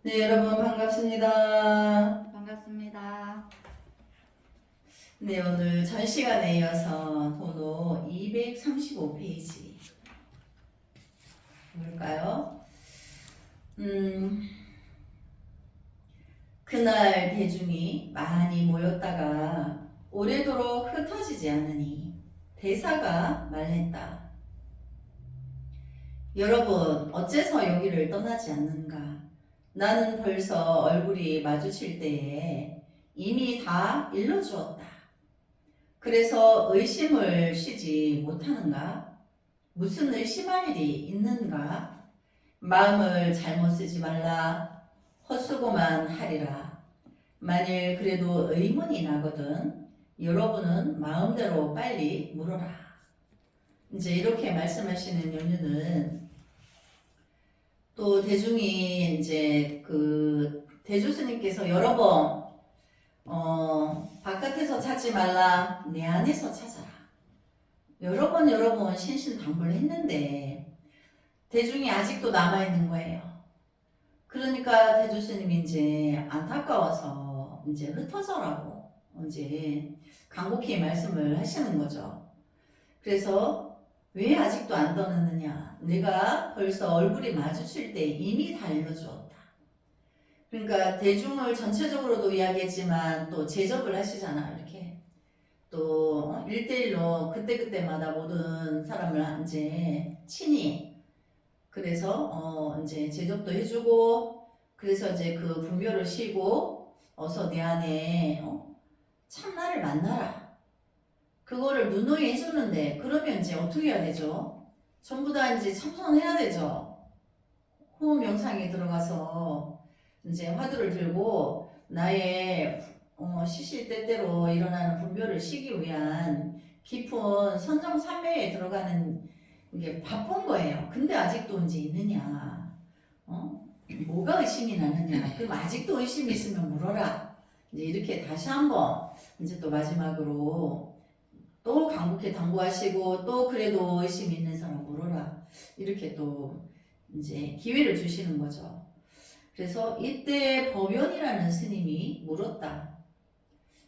네, 여러분 반갑습니다. 반갑습니다. 네, 오늘 전 시간에 이어서 번호 235페이지 볼까요? 그날 대중이 많이 모였다가 오래도록 흩어지지 않으니 대사가 말했다. 여러분, 어째서 여기를 떠나지 않는가? 나는 벌써 얼굴이 마주칠 때에 이미 다 일러주었다. 그래서 의심을 쉬지 못하는가? 무슨 의심할 일이 있는가? 마음을 잘못 쓰지 말라. 헛수고만 하리라. 만일 그래도 의문이 나거든 여러분은 마음대로 빨리 물어라. 이제 이렇게 말씀하시는 연유는 또 대중이 이제 그 대주 스님께서 여러 번 바깥에서 찾지 말라 내 안에서 찾아라. 여러 번 신신당부를 했는데 대중이 아직도 남아있는 거예요. 그러니까 대주 스님이 이제 안타까워서 이제 흩어져라고 이제 간곡히 말씀을 하시는 거죠. 그래서 왜 아직도 안 떠났느냐? 내가 벌써 얼굴이 마주칠 때 이미 다 일러주었다. 그러니까 대중을 전체적으로도 이야기했지만 또 제접을 하시잖아. 이렇게 또 1대1로 그때그때마다 모든 사람을 이제 친히 그래서 이제 제접도 해주고 그래서 이제 그 분별을 쉬고 어서 내 안에 참나를 만나라. 그거를 누누이 해주는데 그러면 이제 어떻게 해야 되죠? 전부 다 이제 참선해야 되죠. 호흡 명상에 들어가서 이제 화두를 들고 나의 시시때때로 일어나는 분별을 쉬기 위한 깊은 선정삼매에 들어가는 게 바쁜 거예요. 근데 아직도 이제 있느냐? 뭐가 의심이 나느냐? 그럼 아직도 의심이 있으면 물어라. 이제 이렇게 다시 한번 이제 또 마지막으로 또 간곡히 당부하시고 또 그래도 의심이 있는 사람 물어라. 이렇게 또 이제 기회를 주시는 거죠. 그래서 이때 법연이라는 스님이 물었다.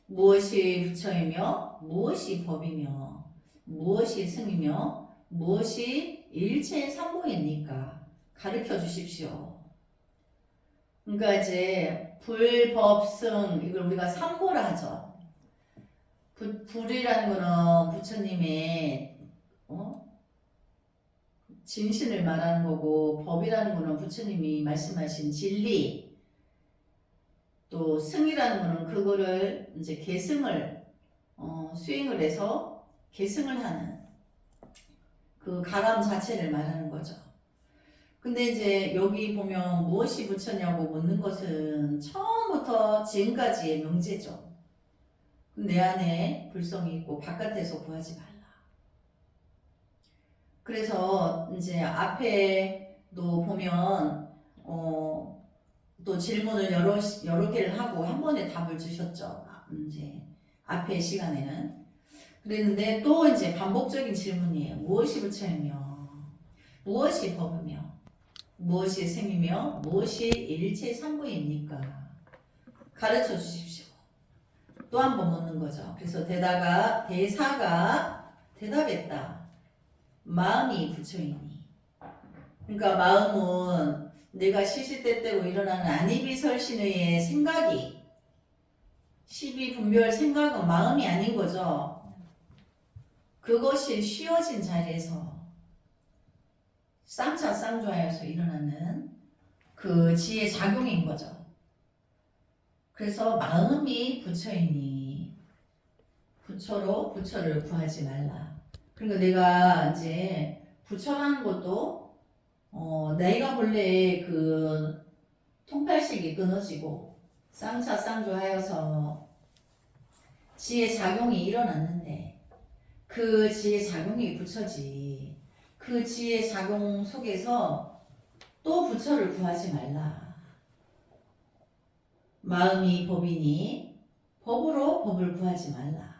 무엇이 부처이며 무엇이 법이며 무엇이 승이며 무엇이 일체 삼보입니까? 가르쳐 주십시오. 그러니까 이제 불법승 이걸 우리가 삼보라 하죠. 불이라는 거는 부처님의 진신을 말하는 거고 법이라는 거는 부처님이 말씀하신 진리 또 승이라는 거는 그거를 이제 계승을 수행을 해서 계승을 하는 그 가람 자체를 말하는 거죠. 근데 이제 여기 보면 무엇이 부처냐고 묻는 것은 처음부터 지금까지의 명제죠. 내 안에 불성이 있고 바깥에서 구하지 말라. 그래서 이제 앞에도 보면 또 질문을 여러 개를 하고 한 번에 답을 주셨죠. 이제 앞에 시간에는 그랬는데 또 이제 반복적인 질문이에요. 무엇이 부처이며 무엇이 법이며 무엇이 생이며 무엇이 일체 삼부입니까? 가르쳐 주십시오. 또 한 번 묻는 거죠. 그래서 대사가 대답했다. 마음이 부처이니. 그러니까 마음은 내가 시시때때로 일어나는 안이비설신의 생각이 시비분별 생각은 마음이 아닌 거죠. 그것이 쉬어진 자리에서 쌍차쌍조하여서 일어나는 그 지혜 작용인 거죠. 그래서 마음이 부처이니 부처로 부처를 구하지 말라. 그러니까 내가 이제 부처라는 것도 내가 본래 그 통팔식이 끊어지고 쌍차쌍조하여서 지혜 작용이 일어났는데 그 지혜 작용이 부처지. 그 지혜 작용 속에서 또 부처를 구하지 말라. 마음이 법이니 법으로 법을 구하지 말라.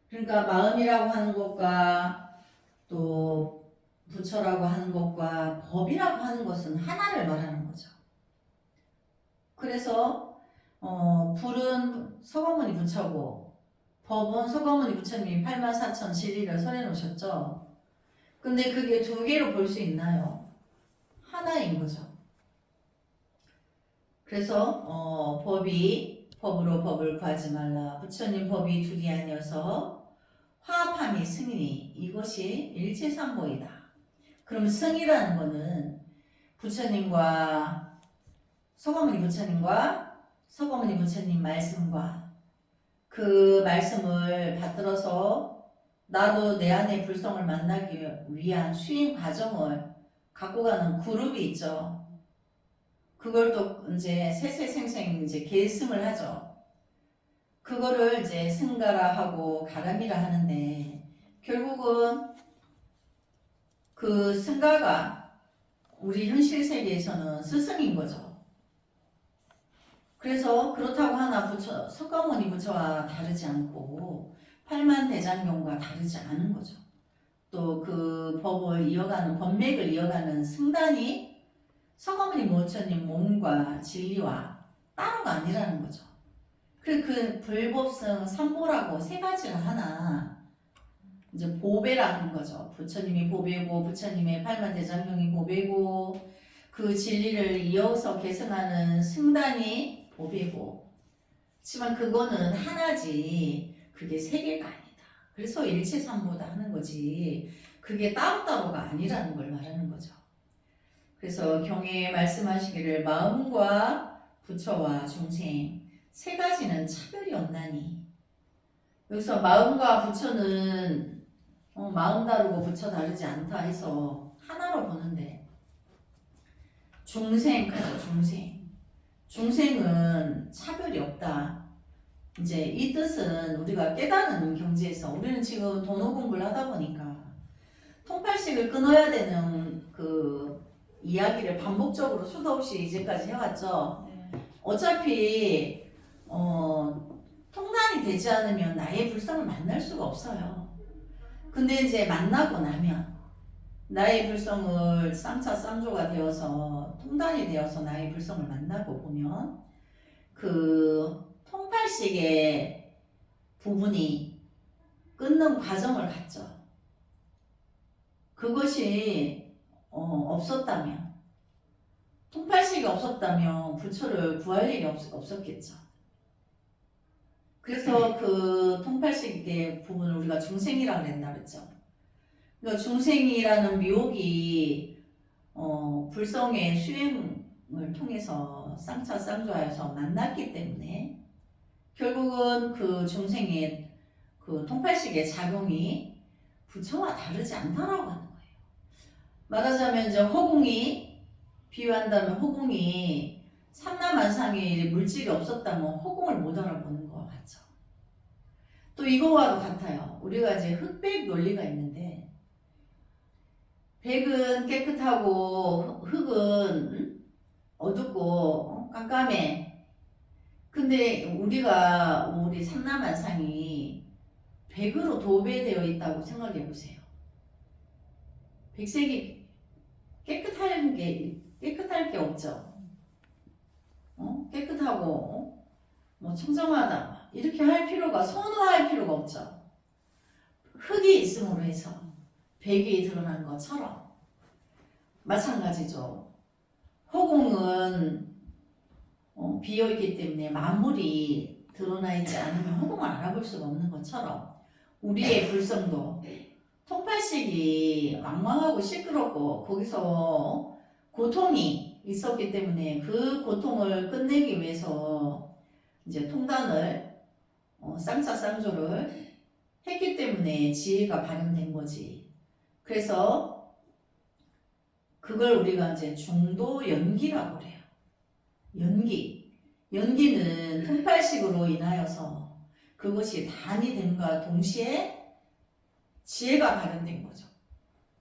그러니까 마음이라고 하는 것과 또 부처라고 하는 것과 법이라고 하는 것은 하나를 말하는 거죠. 그래서 불은 서가모니 부처고 법은 서가모니 부처님이 84,000 진리를 설해 놓으셨죠. 근데 그게 두 개로 볼 수 있나요? 하나인 거죠. 그래서 법이 법으로 법을 구하지 말라. 부처님 법이 둘이 아니어서 화합함이 승이니 이것이 일체삼보이다. 그럼 승이라는 거는 부처님과 서가모니 부처님과 서가모니 부처님 말씀과 그 말씀을 받들어서 나도 내 안의 불성을 만나기 위한 수행 과정을 갖고 가는 그룹이 있죠. 그걸 또 이제 세세생생 이제 계승을 하죠. 그거를 이제 승가라 하고 가람이라 하는데 결국은 그 승가가 우리 현실 세계에서는 스승인 거죠. 그래서 그렇다고 하나 부처, 석가모니 부처와 다르지 않고 팔만대장경과 다르지 않은 거죠. 또 그 법을 이어가는 법맥을 이어가는 승단이 석가모니 부처님 몸과 진리와 따로가 아니라는 거죠. 그 불법성 삼보라고 세 가지를 하나 이제 보배라는 거죠. 부처님이 보배고 부처님의 팔만대장경이 보배고 그 진리를 이어서 계승하는 승단이 보배고 하지만 그거는 하나지 그게 세 개가 아니다. 그래서 일체삼보다 하는 거지 그게 따로따로가 아니라는 걸 말하는 거죠. 그래서 경에 말씀하시기를 마음과 부처와 중생 세 가지는 차별이 없나니 여기서 마음과 부처는 마음 다르고 부처 다르지 않다 해서 하나로 보는데 중생하죠. 중생은 차별이 없다. 이제 이 뜻은 우리가 깨닫는 경지에서 우리는 지금 돈어 공부를 하다 보니까 통팔식을 끊어야 되는 그 이야기를 반복적으로 수도 없이 이제까지 해왔죠. 어차피 통단이 되지 않으면 나의 불성을 만날 수가 없어요. 근데 이제 만나고 나면 나의 불성을 쌍차 쌍조가 되어서 통단이 되어서 나의 불성을 만나고 보면 그 통팔식의 부분이 끊는 과정을 갖죠. 그것이 없었다면 통팔식이 없었다면 부처를 구할 일이 없었겠죠. 그래서 그 통팔식의 부분을 우리가 중생이라고 그랬나 그랬죠. 그러니까 중생이라는 미혹이 불성의 수행을 통해서 쌍차 쌍조하여서 만났기 때문에 결국은 그 중생의 그 통팔식의 작용이 부처와 다르지 않다라고 하는 거예요. 말하자면 이제 허공이 비유한다면 허공이 삼라만상에 물질이 없었다면 허공을 못 알아보는 것 같죠. 또 이거와도 같아요. 우리가 이제 흑백 논리가 있는데 백은 깨끗하고 흙은 어둡고 깜깜해. 근데 우리 삼라만상이 백으로 도배되어 있다고 생각해 보세요. 백색이 깨끗할 게 없죠. 깨끗하고 뭐 청정하다 이렇게 할 필요가 선호할 필요가 없죠. 흙이 있음으로 해서 백이 드러난 것처럼 마찬가지죠. 허공은 비어있기 때문에 만물이 드러나 있지 않으면 허공을 알아볼 수가 없는 것처럼 우리의 불성도 통팔식이 망망하고 시끄럽고 거기서 고통이 있었기 때문에 그 고통을 끝내기 위해서 이제 통단을 쌍차 쌍조를 했기 때문에 지혜가 발현된 거지. 그래서 그걸 우리가 이제 중도 연기라고 그래요. 연기는 통팔식으로 인하여서 그것이 단이 됨과 동시에 지혜가 발현된 거죠.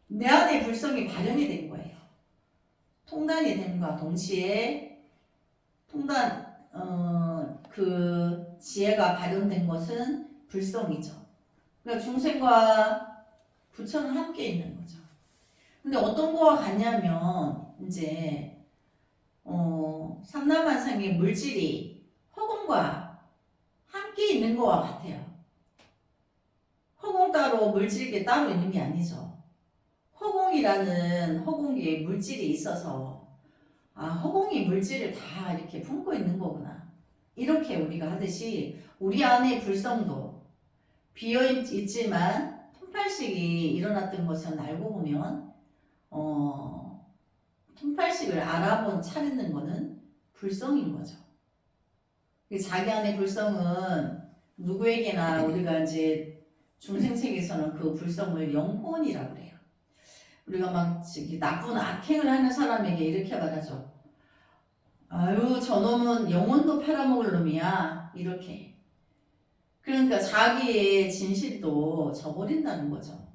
내 안에 불성이 발현이 된 거예요. 통단이 됨과 동시에 그 지혜가 발현된 것은 불성이죠. 그러니까 중생과 부처는 함께 있는 거죠. 근데 어떤 거와 같냐면 이제 삼라만상 만상의 물질이 허공과 함께 있는 것과 같아요. 허공 따로 물질이 따로 있는 게 아니죠. 허공이라는 허공기에 물질이 있어서 허공이 물질을 다 이렇게 품고 있는 거구나. 이렇게 우리가 하듯이 우리 안의 불성도 비어있지만 통팔식이 일어났던 것은 알고 보면 통팔식을 알아본 차리는 거는 불성인 거죠. 자기 안의 불성은 누구에게나 우리가 이제 중생세계에서는 그 불성을 영혼이라고 그래요. 우리가 막 나쁜 악행을 하는 사람에게 이렇게 말하죠. 아유, 저놈은 영혼도 팔아먹을 놈이야. 이렇게. 그러니까 자기의 진실도 저버린다는 거죠.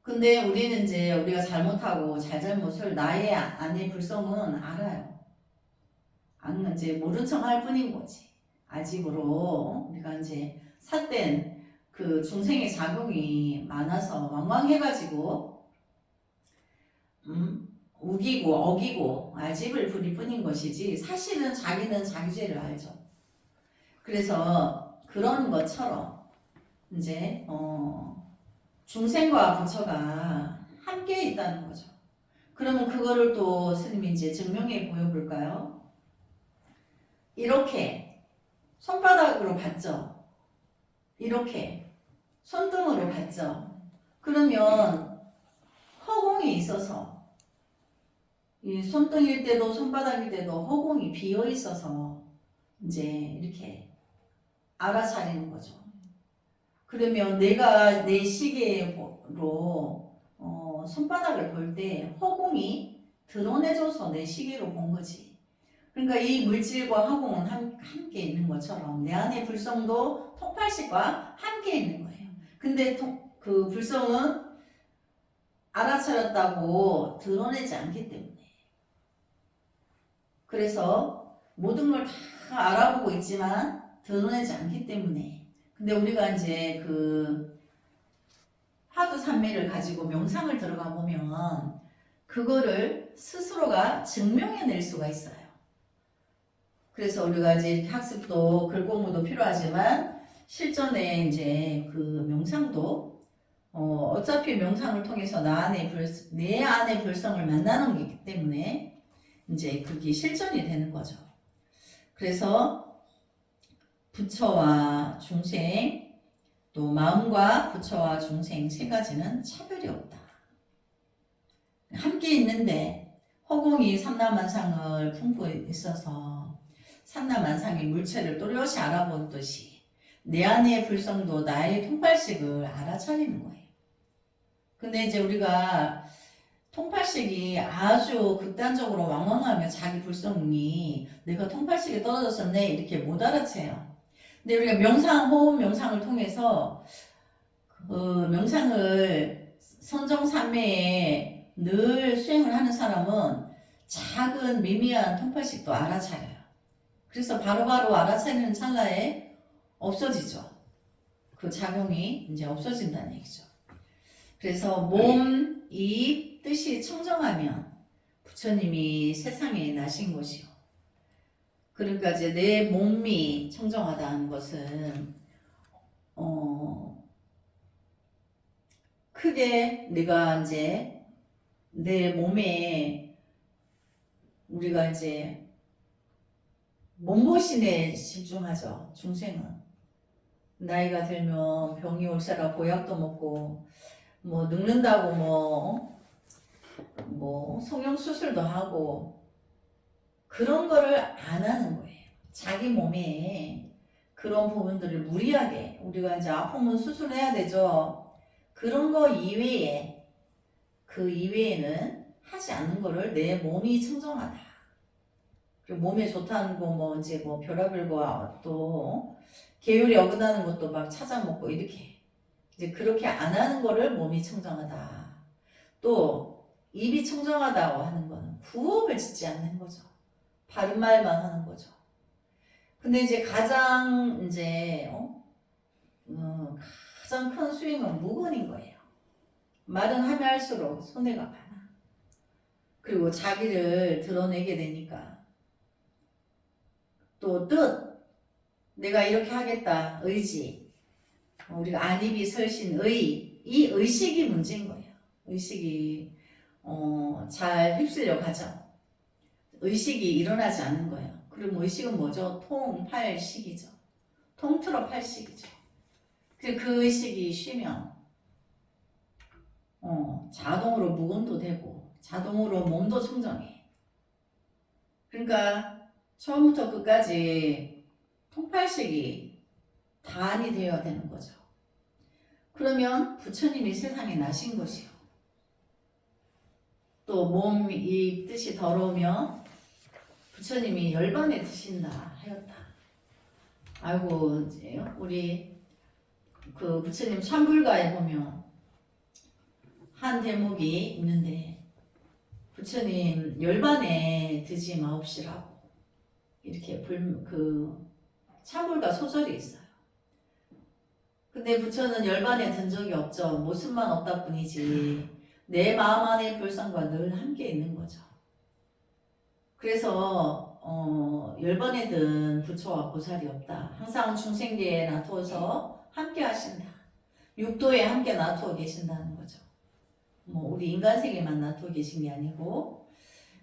근데 우리는 이제 우리가 잘못하고 잘잘못을 나의 안의 불성은 알아요. 이제 모른 척 할 뿐인 거지. 아직으로 우리가 이제 삿된 그 중생의 작용이 많아서 왕왕해가지고 우기고 어기고 아집을 부릴 뿐인 것이지 사실은 자기는 자기 죄를 알죠. 그래서 그런 것처럼 이제 중생과 부처가 함께 있다는 거죠. 그러면 그거를 또 스님이 이제 증명해 보여볼까요? 이렇게 손바닥으로 봤죠. 이렇게 손등으로 봤죠. 그러면 허공이 있어서 이 손등일 때도 손바닥일 때도 허공이 비어 있어서 이제 이렇게 알아차리는 거죠. 그러면 내가 내 시계로 손바닥을 볼 때 허공이 드러내줘서 내 시계로 본 거지. 그러니까 이 물질과 허공은 함께 있는 것처럼 내 안의 불성도 통팔식과 함께 있는 거예요. 근데 그 불성은 알아차렸다고 드러내지 않기 때문에. 그래서 모든 걸 다 알아보고 있지만 드러내지 않기 때문에. 근데 우리가 이제 그 화두산매를 가지고 명상을 들어가 보면 그거를 스스로가 증명해낼 수가 있어요. 그래서 우리가 이제 이렇게 학습도 글 공부도 필요하지만 실전에 이제 그 명상도 어차피 명상을 통해서 내 안의 불성을 만나는 거기 때문에 이제 그게 실전이 되는 거죠. 그래서 부처와 중생 또 마음과 부처와 중생 세 가지는 차별이 없다. 함께 있는데 허공이 삼라만상을 품고 있어서 삼라만상의 물체를 또렷이 알아본 듯이 내 안의 불성도 나의 통팔식을 알아차리는 거예요. 근데 이제 우리가 통팔식이 아주 극단적으로 왕왕하며 자기 불성이 내가 통팔식이 떨어졌었네 이렇게 못 알아채요. 근데 우리가 명상, 호흡 명상을 통해서 그 명상을 선정삼매에 늘 수행을 하는 사람은 작은 미미한 통팔식도 알아차려요. 그래서 바로바로 알아차리는 찰나에 없어지죠. 그 작용이 이제 없어진다는 얘기죠. 그래서 몸, 입, 뜻이 청정하면 부처님이 세상에 나신 것이요. 그러니까 이제 내 몸이 청정하다는 것은 크게 내가 이제 내 몸에 우리가 이제 몸보신에 집중하죠. 중생은 나이가 들면 병이 올세라 보약도 먹고 뭐 늙는다고 뭐 성형수술도 하고 그런 거를 안 하는 거예요. 자기 몸에 그런 부분들을 무리하게 우리가 이제 아프면 수술해야 되죠. 그런 거 이외에 그 이외에는 하지 않는 거를 내 몸이 청정하다. 그리고 몸에 좋다는 거 뭐 이제 뭐 별의별거 또 계율이 어긋나는 것도 막 찾아 먹고 이렇게 이제 그렇게 안 하는 거를 몸이 청정하다. 또 입이 청정하다고 하는 거는 구업을 짓지 않는 거죠. 바른 말만 하는 거죠. 근데 이제 가장 큰 수행은 무건인 거예요. 말은 하면 할수록 손해가 많아. 그리고 자기를 드러내게 되니까 또 뜻, 내가 이렇게 하겠다, 의지, 우리가 안입이 설신 의, 이 의식이 문제인 거예요. 의식이 잘 휩쓸려 가죠. 의식이 일어나지 않는 거예요. 그럼 의식은 뭐죠? 통팔식이죠. 통틀어 팔식이죠. 그 의식이 쉬면 자동으로 무건도 되고 자동으로 몸도 청정해. 그러니까 처음부터 끝까지 통팔식이 단이 되어야 되는 거죠. 그러면 부처님이 세상에 나신 것이요. 또 몸이 뜻이 더러우면 부처님이 열반에 드신다 하였다. 아이고 이제 우리 그 부처님 참불가에 보면 한 대목이 있는데 부처님 열반에 드지 마옵시라고 이렇게 그 참불가 소절이 있어요. 근데 부처는 열반에 든 적이 없죠. 모습만 없다 뿐이지 내 마음 안의 불상과 늘 함께 있는 거죠. 그래서 열반에 든 부처와 보살이 없다. 항상 중생계에 놔두어서 함께 하신다. 육도에 함께 놔두어 계신다는 거죠. 뭐 우리 인간세계만 놔두어 계신 게 아니고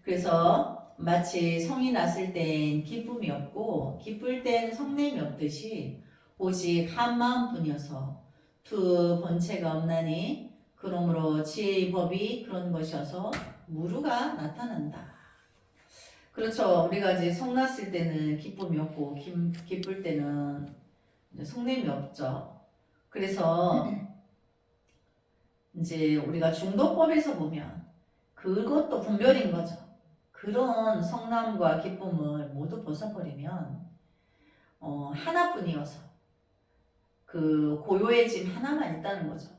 그래서 마치 성이 났을 땐 기쁨이 없고 기쁠 땐 성냄이 없듯이 오직 한 마음뿐이어서 두 본체가 없나니 그러므로 지혜의 법이 그런 것이어서 무루가 나타난다. 그렇죠. 우리가 이제 성 났을 때는 기쁨이 없고 기쁠 때는 성냄이 없죠. 그래서 이제 우리가 중도법에서 보면 그것도 분별인 거죠. 그런 성남과 기쁨을 모두 벗어버리면 하나뿐이어서 그 고요의 짐 하나만 있다는 거죠.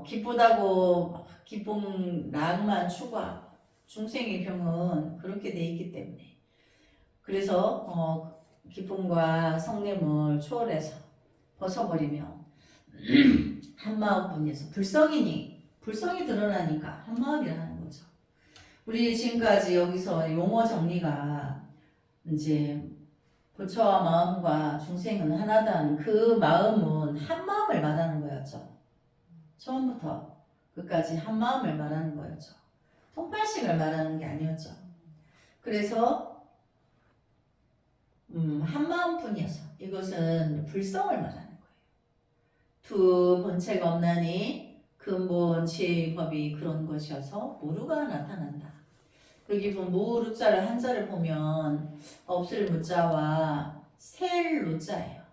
기쁘다고 기쁨 락만 추구하고 중생의 병은 그렇게 돼 있기 때문에 그래서 기쁨과 성냄을 초월해서 벗어버리면 한 마음뿐이어서 불성이 드러나니까 한 마음이라는 거죠. 우리 지금까지 여기서 용어 정리가 이제 부처와 마음과 중생은 하나다는 그 마음은 한 마음을 말하는 거였죠. 처음부터 끝까지 한 마음을 말하는 거였죠. 통팔식을 말하는 게 아니었죠. 그래서 한 마음뿐이어서 이것은 불성을 말하는 거예요. 두 본체가 없나니 근본 지혜의 법이 그런 것이어서 무루가 나타난다. 여기 보면 무루자를 한자를 보면 없을 무자와 셀 루자예요.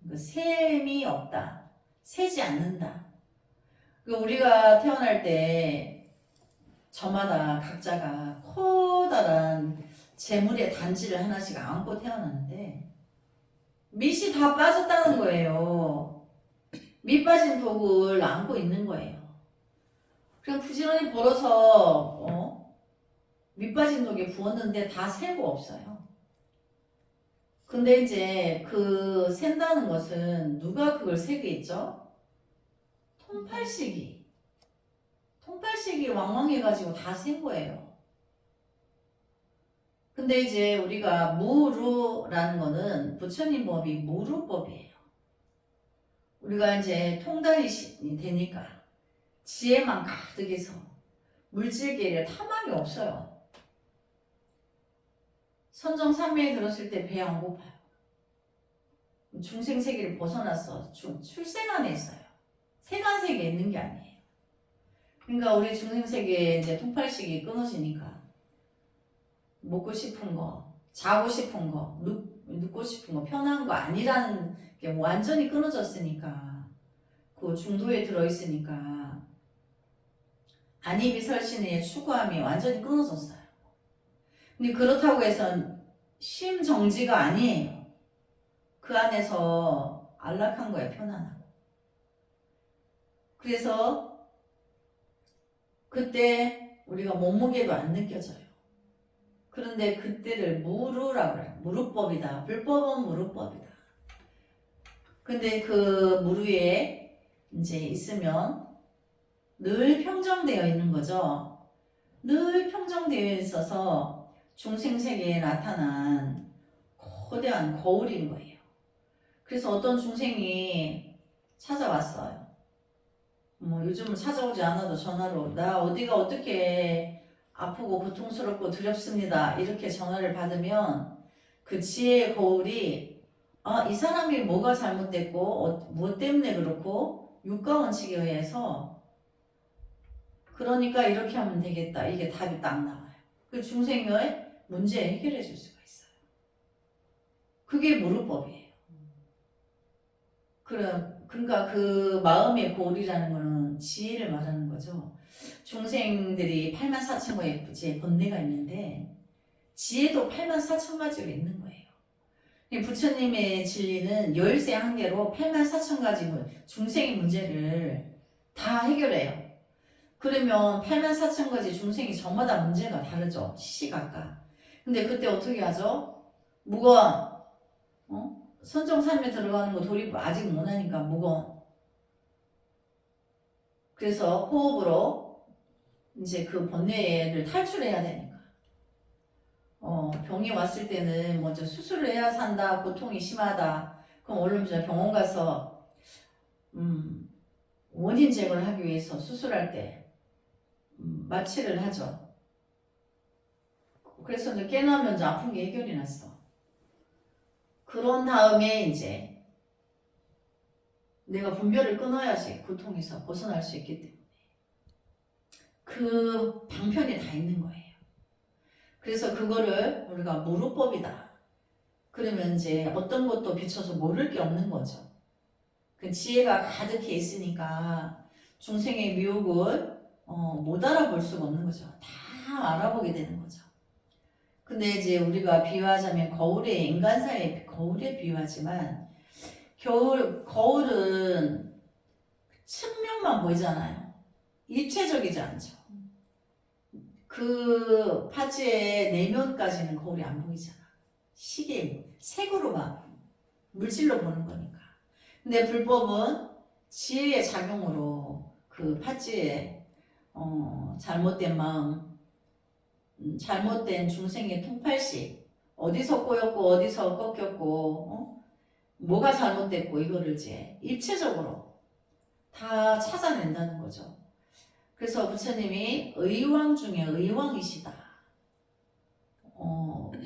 그러니까 셈이 없다. 세지 않는다. 우리가 태어날 때 저마다 각자가 커다란 재물의 단지를 하나씩 안고 태어나는데 밑이 다 빠졌다는 거예요. 밑 빠진 독을 안고 있는 거예요. 그냥 부지런히 벌어서 밑 빠진 독에 부었는데 다 새고 없어요. 근데 이제 그 샌다는 것은 누가 그걸 세게 있죠? 통팔식이 왕왕해가지고 다 센 거예요. 근데 이제 우리가 무루라는 거는 부처님 법이 무루법이에요. 우리가 이제 통달이 되니까 지혜만 가득해서 물질계에 탐함이 없어요. 선정삼매에 들었을 때 배 안 고파요. 중생세계를 벗어났어. 출생안에 있어요. 세간세계에 있는 게 아니에요. 그러니까 우리 중생세계에 이제 통팔식이 끊어지니까 먹고 싶은 거, 자고 싶은 거, 눕고 싶은 거, 편한 거 아니라는 게 완전히 끊어졌으니까 그 중도에 들어있으니까 안입이 설신의 추구함이 완전히 끊어졌어요. 근데 그렇다고 해서 심정지가 아니에요. 그 안에서 안락한 거예요. 편안하고. 그래서 그때 우리가 몸무게도 안 느껴져요. 그런데 그때를 무루라고 해요. 무루법이다. 불법은 무루법이다. 근데 그 무루에 이제 있으면 늘 평정되어 있는 거죠. 늘 평정되어 있어서 중생세계에 나타난 거대한 거울인 거예요. 그래서 어떤 중생이 찾아왔어요. 뭐 요즘은 찾아오지 않아도 전화로 나 어디가 어떻게 아프고 고통스럽고 두렵습니다. 이렇게 전화를 받으면 그 지혜의 거울이 이 사람이 뭐가 잘못됐고 뭐 때문에 그렇고 육가원칙에 의해서 그러니까 이렇게 하면 되겠다. 이게 답이 딱 나와요. 그 중생의 문제 해결해 줄 수가 있어요. 그게 무릎법이에요. 그러니까 그 마음의 고울이라는 거는 지혜를 말하는 거죠. 중생들이 84,000가지의 번뇌가 있는데 지혜도 84,000가지가 있는 거예요. 부처님의 진리는 13개로 84,000가지 중생의 문제를 다 해결해요. 그러면 84,000가지 중생이 저마다 문제가 다르죠. 시시각각. 근데 그때 어떻게 하죠? 무건 선정산매 들어가는 거 돌입 아직 못하니까 무건. 그래서 호흡으로 이제 그 번뇌를 탈출해야 되니까. 병이 왔을 때는 먼저 수술을 해야 산다. 고통이 심하다. 그럼 얼른 병원 가서 원인 제거를 하기 위해서 수술할 때 마취를 하죠. 그래서 이제 깨나면 이제 아픈 게 해결이 났어. 그런 다음에 이제 내가 분별을 끊어야지 고통에서 벗어날 수 있기 때문에 그 방편이 다 있는 거예요. 그래서 그거를 우리가 무루법이다. 그러면 이제 어떤 것도 비춰서 모를 게 없는 거죠. 그 지혜가 가득해 있으니까 중생의 미혹을 못 알아볼 수가 없는 거죠. 다 알아보게 되는 거죠. 근데 이제 우리가 비유하자면 거울의 인간사의 거울에 비유하지만 거울은 측면만 보이잖아요. 입체적이지 않죠. 그 파츠의 내면까지는 거울이 안 보이잖아. 시계, 색으로만 물질로 보는 거니까. 근데 불법은 지혜의 작용으로 그 파츠의 잘못된 마음, 잘못된 중생의 통팔식, 어디서 꼬였고 어디서 꺾였고 뭐가 잘못됐고 이거를 이제 입체적으로 다 찾아낸다는 거죠. 그래서 부처님이 의왕 중에 의왕이시다.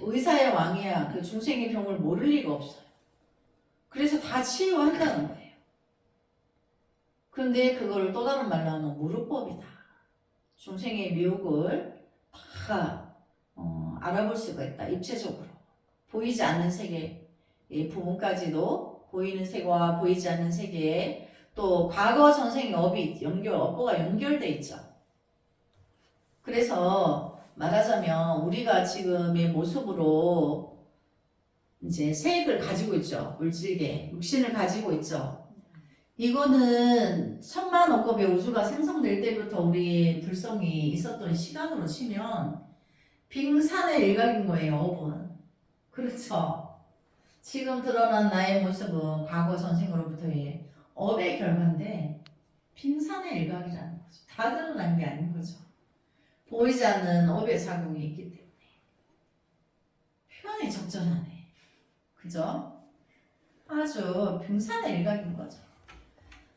의사의 왕이야. 그 중생의 병을 모를 리가 없어요. 그래서 다 치유한다는 거예요. 그런데 그걸 또 다른 말로 하면 무루법이다. 중생의 미혹을 다 알아볼 수가 있다. 입체적으로. 보이지 않는 세계의 부분까지도 보이는 세계와 보이지 않는 세계에 또 과거 전생의 업보가 연결돼 있죠. 그래서 말하자면 우리가 지금의 모습으로 이제 세액을 가지고 있죠. 물질계, 육신을 가지고 있죠. 이거는 천만 억겁의 우주가 생성될 때부터 우리 불성이 있었던 시간으로 치면 빙산의 일각인 거예요. 업은. 그렇죠. 지금 드러난 나의 모습은 과거 전생으로부터의 업의 결과인데 빙산의 일각이라는 거죠. 다 드러난 게 아닌 거죠. 보이지 않는 업의 작용이 있기 때문에 표현이 적절하네. 그죠? 아주 빙산의 일각인 거죠.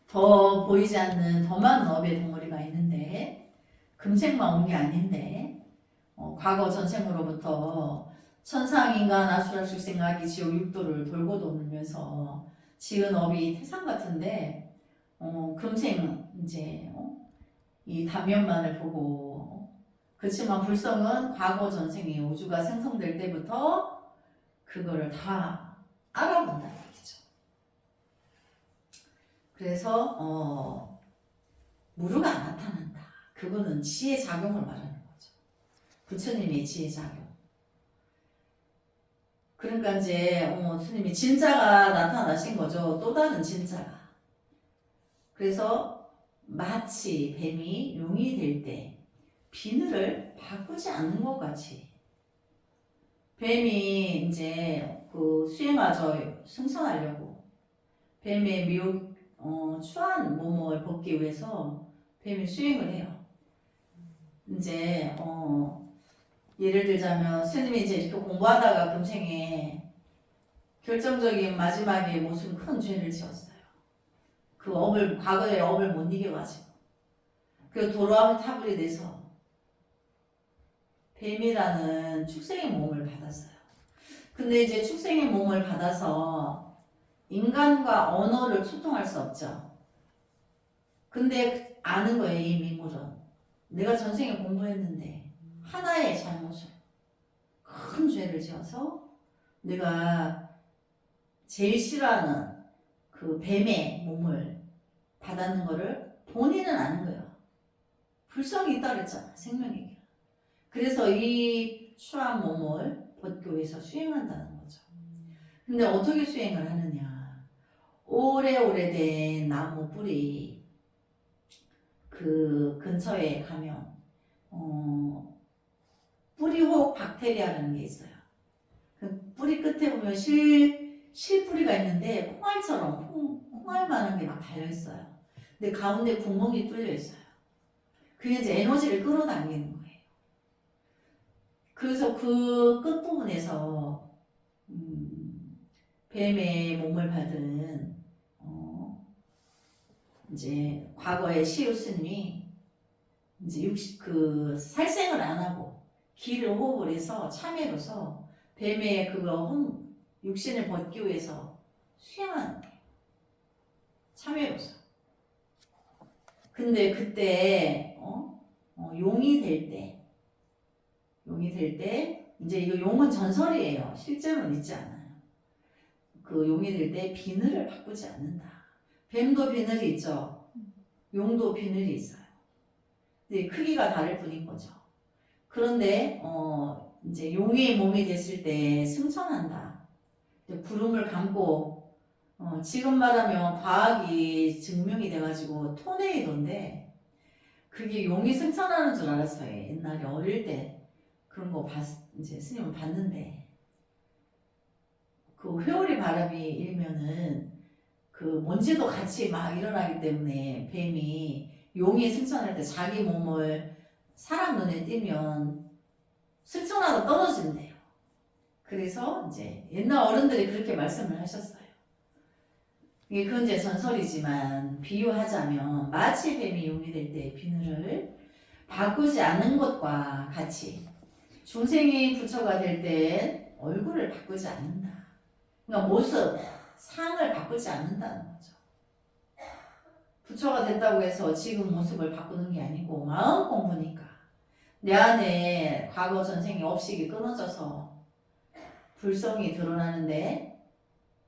더 보이지 않는 더 많은 업의 덩어리가 있는데 금생만 온 게 아닌데 과거 전생으로부터 천상, 인간, 아수라, 출생, 아기, 지옥, 육도를 돌고 돌면서 지은 업이 태산 같은데 금생 이제 이 단면만을 보고 그렇지만 불성은 과거 전생의 우주가 생성될 때부터 그거를 다 알아본다는 얘기죠. 그래서 무루가 나타난다. 그거는 지혜 작용을 말하는 거죠. 부처님의 지혜 작용. 그러니까 이제 스님이 진짜가 나타나신 거죠. 또 다른 진짜가. 그래서 마치 뱀이 용이 될 때 비늘을 바꾸지 않는 것 같이 뱀이 이제 그 수행하죠. 승천하려고 뱀의 미혹 추한 몸을 벗기 위해서 뱀이 수행을 해요. 이제 예를 들자면 스님이 이제 이렇게 공부하다가 금생에 결정적인 마지막에 무슨 큰 죄를 지었어요. 그 업을, 과거의 업을 못 이겨가지고. 그리고 돌아오면 타불이 돼서 뱀이라는 축생의 몸을 받았어요. 근데 이제 축생의 몸을 받아서 인간과 언어를 소통할 수 없죠. 근데 아는 거예요, 이 민물은. 내가 전생에 공부했는데 하나의 잘못을, 큰 죄를 지어서 내가 제일 싫어하는 그 뱀의 몸을 받았는 거를 본인은 아는 거예요. 불성이 있다 그랬잖아, 생명에게. 그래서 이 추한 몸을 벗교에서 수행한다는 거죠. 근데 어떻게 수행을 하느냐. 오래오래된 나무 뿌리 그 근처에 가면 뿌리혹 박테리아라는 게 있어요. 그 뿌리 끝에 보면 실뿌리가 있는데 콩알처럼 콩알만한 게 막 달려있어요. 근데 가운데 구멍이 뚫려 있어요. 그게 이제 에너지를 끌어당기는 거예요. 그래서 그 끝부분에서 뱀의 몸을 받은 이제 과거의 시우 스님이 이제 그 살생을 안 하고 기를 호흡을 해서 참회로서 뱀의 그거 육신을 벗기 위해서 수행하는 거예요. 참회로서. 근데 그때 용이 될 때 이제 이거 용은 전설이에요. 실제로는 있지 않아요. 그 용이 될 때 비늘을 바꾸지 않는다. 뱀도 비늘이 있죠. 용도 비늘이 있어요. 근데 크기가 다를 뿐인 거죠. 그런데 이제 용의 몸이 됐을 때 승천한다. 구름을 감고 지금 말하면 과학이 증명이 돼가지고 토네이도인데 그게 용이 승천하는 줄 알았어요. 옛날에 어릴 때 그런 거 이제 스님은 봤는데 그 회오리 바람이 일면은 그 먼지도 같이 막 일어나기 때문에 뱀이 용이 승천할 때 자기 몸을 사람 눈에 띄면 승천하다 떨어진대요. 그래서 이제 옛날 어른들이 그렇게 말씀을 하셨어요. 이게 그건 이제 전설이지만 비유하자면 마치 뱀이 용이 될 때 비늘을 바꾸지 않는 것과 같이 중생이 부처가 될 때 얼굴을 바꾸지 않는다. 그러니까 모습, 상을 바꾸지 않는다는 거죠. 부처가 됐다고 해서 지금 모습을 바꾸는 게 아니고 마음 공부니까 내 안에 과거 전생의 업식이 끊어져서 불성이 드러나는데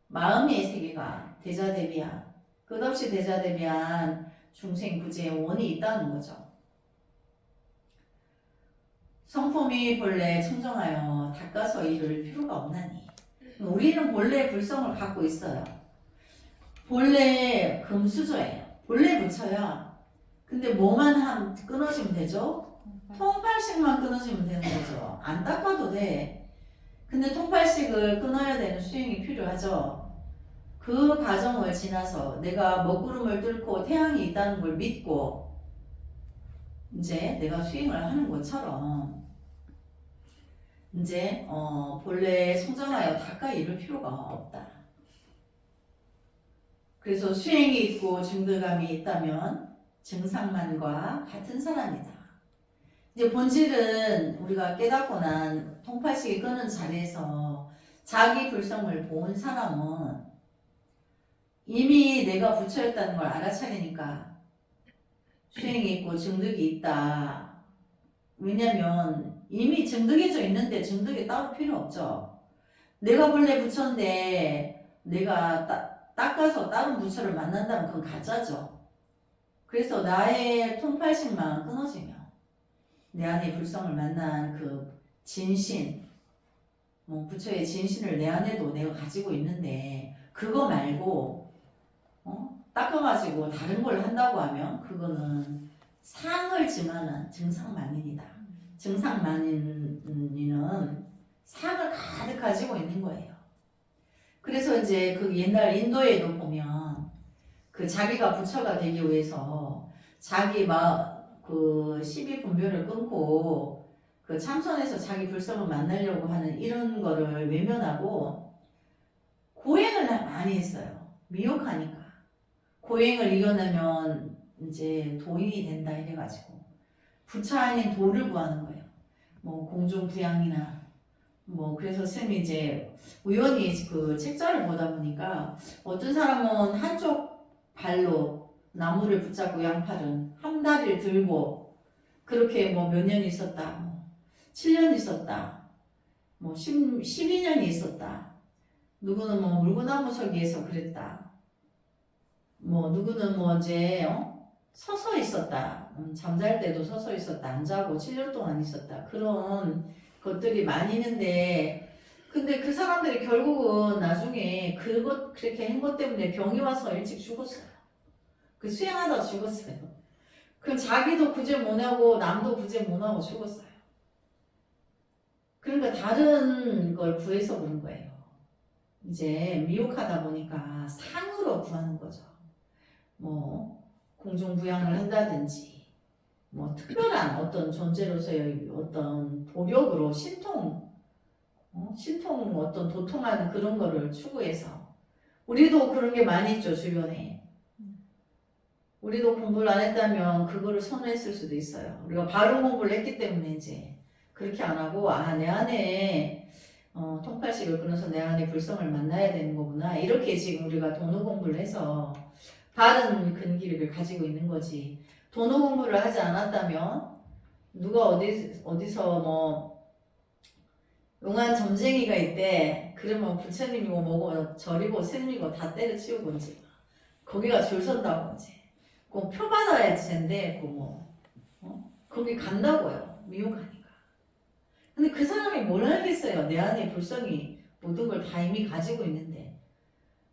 마음의 세계가 대자대비한 끝없이 대자대비한 중생 구제의 원이 있다는 거죠. 성품이 본래 청정하여 닦아서 이를 필요가 없나니 우리는 본래 불성을 갖고 있어요. 본래 금수저예요. 본래 부처야. 근데 뭐만 끊어지면 되죠? 통팔식만 끊어지면 되는 거죠. 안 닦아도 돼. 근데 통팔식을 끊어야 되는 수행이 필요하죠. 그 과정을 지나서 내가 먹구름을 뚫고 태양이 있다는 걸 믿고 이제 내가 수행을 하는 것처럼 이제 본래 성장하여 닦아 이룰 필요가 없다. 그래서 수행이 있고 증득감이 있다면 증상만과 같은 사람이다. 이제 본질은 우리가 깨닫고 난 통팔식이 끄는 자리에서 자기 불성을 본 사람은 이미 내가 부처였다는 걸 알아차리니까 수행이 있고 증득이 있다. 왜냐면 이미 증득해져 있는데 증득이 따로 필요 없죠. 내가 본래 부처인데 내가 닦아서 다른 부처를 만난다면 그건 가짜죠. 그래서 나의 통팔식만 끊어지면 내 안에 불성을 만난 그 진신, 부처의 진신을 내 안에도 내가 가지고 있는데 그거 말고 닦아가지고 다른 걸 한다고 하면 그거는 상을 증하는 증상만인이다. 증상만인은 상을 가득 가지고 있는 거예요. 그래서 이제 그 옛날 인도에도 보면 그 자기가 부처가 되기 위해서 자기 그 12분별을 끊고 그 참선에서 자기 불성을 만나려고 하는 이런 거를 외면하고 고행을 많이 했어요. 미혹하니까. 고행을 이겨내면 이제 도인이 된다 이래가지고 부처 아닌 도를 구하는 거예요. 뭐 공중부양이나 뭐 그래서 쌤이 이제 우연히 그 책자를 보다 보니까 어떤 사람은 한쪽 발로 나무를 붙잡고 양팔은 한 다리를 들고 그렇게 뭐 몇 년 있었다, 뭐 7년 있었다, 뭐 12년이 있었다. 누구는 뭐 물구나무 서기에서 그랬다. 뭐 누구는 뭐 이제 서서 있었다. 잠잘 때도 서서 있었다. 안 자고 7년 동안 있었다. 그런 것들이 많이 있는데 근데 그 사람들이 결국은 나중에 그렇게 한 것 때문에 병이 와서 일찍 죽었어요. 그 수행하다 죽었어요. 그럼 자기도 구제 못하고 남도 구제 못하고 죽었어요. 그러니까 다른 걸 구해서 그런 거예요. 이제 미혹하다 보니까 상으로 구하는 거죠. 뭐 공중부양을 한다든지 뭐 특별한 어떤 존재로서의 어떤 도력으로 신통 어떤 도통하는 그런 거를 추구해서 우리도 그런 게 많이 있죠 주변에. 우리도 공부를 안 했다면 그거를 선호했을 수도 있어요. 우리가 바른 공부를 했기 때문에 이제 그렇게 안 하고 내 안에 통팔식을 끊어서 내 안에 불성을 만나야 되는 거구나 이렇게 지금 우리가 도노 공부를 해서 바른 근기를 가지고 있는 거지. 도노 공부를 하지 않았다면 누가 어디서 뭐 용한 점쟁이가 있대. 그러면 부처님이고 뭐고 절이고 스님이고 다 때려치우고 이제 거기가 줄 선다고 이제 그 표 받아야 되는데 거기 간다고요. 미혹하니까. 근데 그 사람이 뭘 알겠어요. 내 안에 불성이 모든 걸 다 이미 가지고 있는데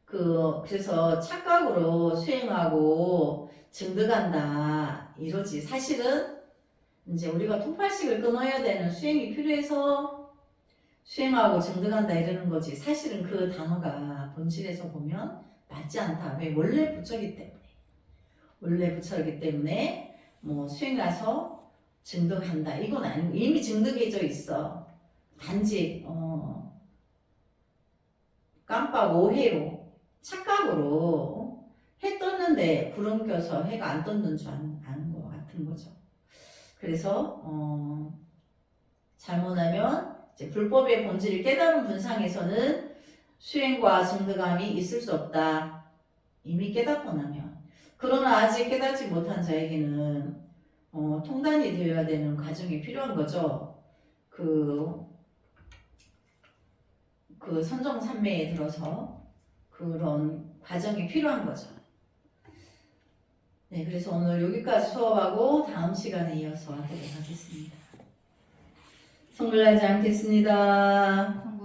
그래서 착각으로 수행하고 증득한다 이러지. 사실은 이제 우리가 통팔식을 끊어야 되는 수행이 필요해서 수행하고 증득한다 이러는 거지. 사실은 그 단어가 본질에서 보면 맞지 않다. 왜? 원래 부처기 때문에. 원래 부처이기 때문에 뭐 수행해서 증득한다. 이건 아니고 이미 증득해져 있어. 단지 깜빡 오해로 착각으로 해 떴는데 구름 껴서 해가 안 떴는 줄 아는 것 같은 거죠. 그래서 잘못하면 이제 불법의 본질을 깨달은 분상에서는 수행과 증득함이 있을 수 없다. 이미 깨닫고 나면. 그러나 아직 깨닫지 못한 자에게는 통단이 되어야 되는 과정이 필요한 거죠. 그 선정산매에 들어서 그런 과정이 필요한 거죠. 네, 그래서 오늘 여기까지 수업하고 다음 시간에 이어서 하도록 하겠습니다. 성불하지 않겠습니다.